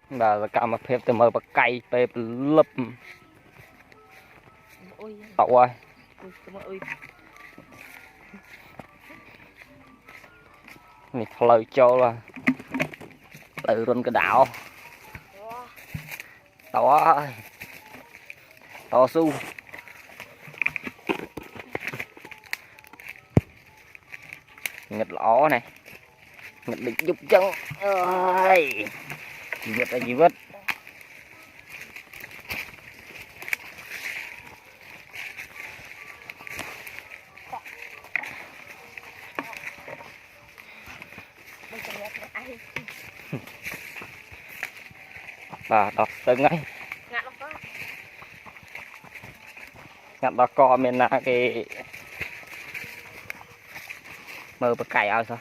là cảm phép từ mơ bạc cây pe lấp tậu ơi mình lời cho là từ luôn cái đảo tậu ơi to su nghịch lõ này nghịch định giúp chân ơi gì vết là gì vết và đọt từng ấy ngặt đó co mình là cái mơ bạc cày ao sao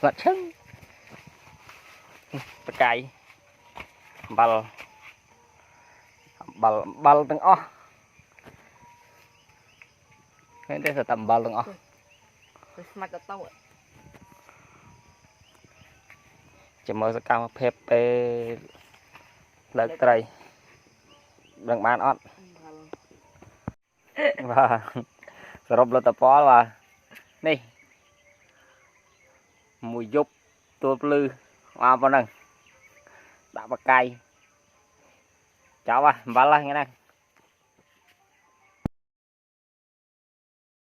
ngặt chân bạc cày bal bal bal từng ó thế đây là tầm bal từng ó chỉ mơ sẽ cam phép pe lợn tây đừng bán ót và sập lợn tập phó và nè mùi dục tua lư hoa vào nâng đã bạc cay cháu à bán lại nghe này